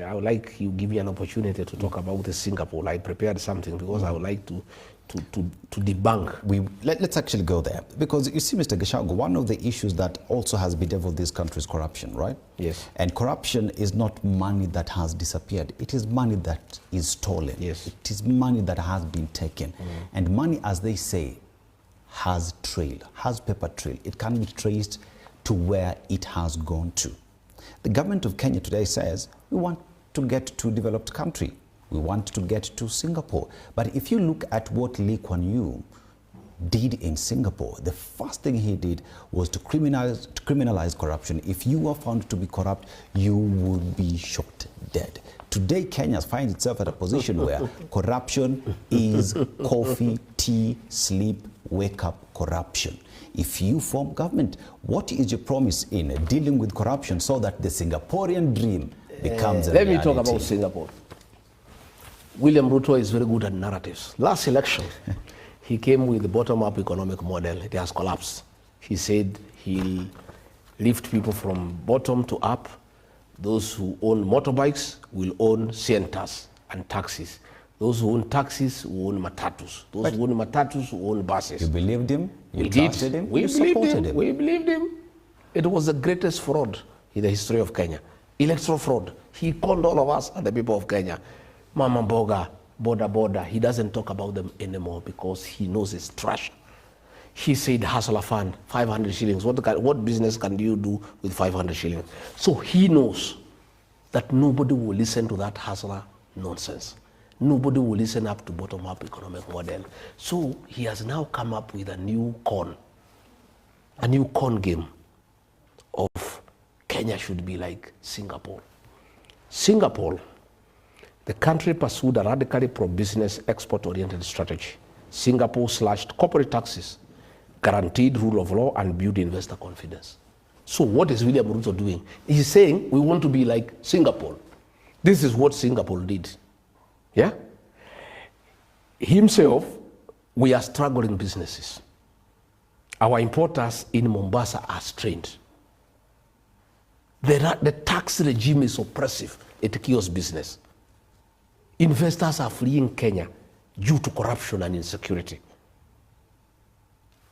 I would like you give me an opportunity to talk about the Singapore. I prepared something because I would like to debunk. Let's actually go there. Because you see, Mr. Gachagua, one of the issues that also has bedeviled this country is corruption, right? Yes. And corruption is not money that has disappeared. It is money that is stolen. Yes. It is money that has been taken. And money, as they say, has trail, has paper trail. It can be traced to where it has gone to. The government of Kenya today says, we want to get to a developed country. We want to get to Singapore. But if you look at what Lee Kuan Yew did in Singapore, the first thing he did was to criminalize corruption. If you were found to be corrupt, you would be shot dead. Today, Kenya finds itself at a position where corruption is coffee, tea, sleep, wake up corruption. If you form government, what is your promise in dealing with corruption so that the Singaporean dream becomes a reality? Let me talk about Singapore. William Ruto is very good at narratives. Last election, he came with the bottom-up economic model. It has collapsed. He said he'll lift people from bottom to up. Those who own motorbikes will own centers and taxis. Those who own taxis will own matatus. Those who own matatus will own buses. You believed him? You trusted him? We you supported him? We believed him. It was the greatest fraud in the history of Kenya. Electoral fraud. He conned all of us and the people of Kenya. Mama Mboga, border. He doesn't talk about them anymore because he knows it's trash. He said, hustler fund, 500 shillings. What business can you do with 500 shillings? So he knows that nobody will listen to that hustler nonsense. Nobody will listen up to bottom-up economic model. So he has now come up with a new con game of Kenya should be like Singapore. Singapore, the country pursued a radically pro-business, export-oriented strategy. Singapore slashed corporate taxes, guaranteed rule of law, and built investor confidence. So what is William Ruto doing? He's saying we want to be like Singapore. This is what Singapore did. Yeah? Himself, we are struggling businesses. Our importers in Mombasa are strained. The tax regime is oppressive. It kills business. Investors are fleeing Kenya due to corruption and insecurity.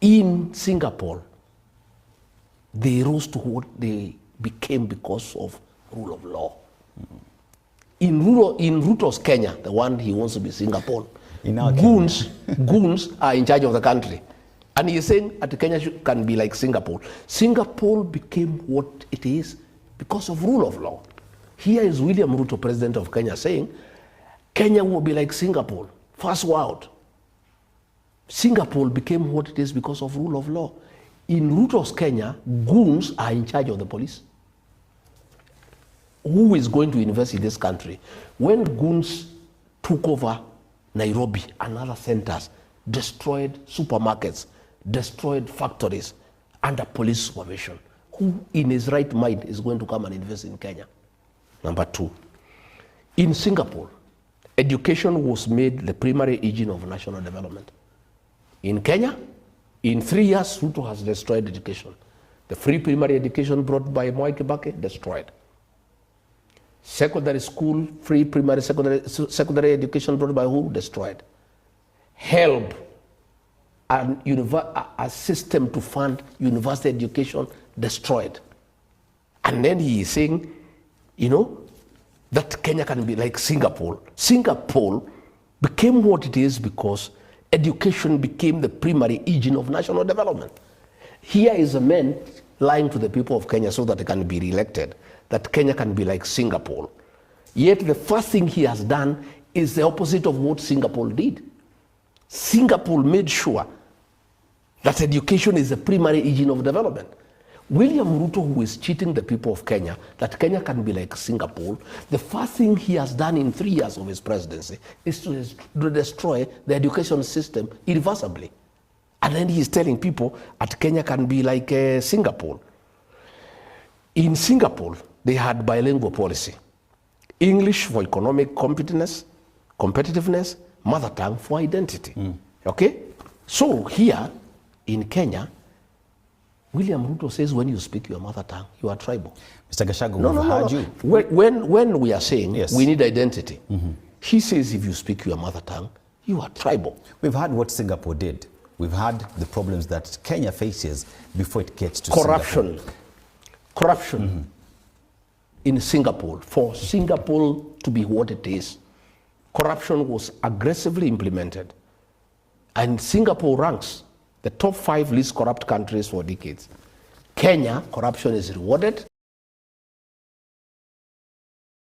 In Singapore, they rose to what they became because of rule of law. In Ruto's Kenya, the one he wants to be Singapore, goons are in charge of the country. And he's saying that Kenya can be like Singapore. Singapore became what it is because of rule of law. Here is William Ruto, president of Kenya, saying, Kenya will be like Singapore, first world. Singapore became what it is because of rule of law. In Ruto's Kenya, goons are in charge of the police. Who is going to invest in this country? When goons took over Nairobi and other centers, destroyed supermarkets, destroyed factories under police supervision, who in his right mind is going to come and invest in Kenya? Number two, in Singapore, education was made the primary engine of national development. In Kenya, in 3 years, Ruto has destroyed education. The free primary education brought by Mwai Kibaki, destroyed. Secondary school, free primary secondary education brought by who? Destroyed. HELB, a system to fund university education, destroyed. And then he is saying, that Kenya can be like Singapore. Singapore became what it is because education became the primary engine of national development. Here is a man lying to the people of Kenya so that they can be re-elected, that Kenya can be like Singapore. Yet the first thing he has done is the opposite of what Singapore did. Singapore made sure that education is the primary engine of development. William Ruto, who is cheating the people of Kenya, that Kenya can be like Singapore, the first thing he has done in 3 years of his presidency is to destroy the education system irreversibly. And then he is telling people that Kenya can be like Singapore. In Singapore, they had bilingual policy. English for economic competitiveness, mother tongue for identity. Okay? So here in Kenya, William Ruto says when you speak your mother tongue, you are tribal. Mr. Gachagua, we've heard you. When we are saying Yes. we need identity, he says if you speak your mother tongue, you are tribal. We've heard what Singapore did. We've had the problems that Kenya faces before it gets to Corruption. Singapore. Corruption in Singapore. For Singapore to be what it is, corruption was aggressively implemented. And Singapore ranks the top 5 least corrupt countries for decades. Kenya, corruption is rewarded.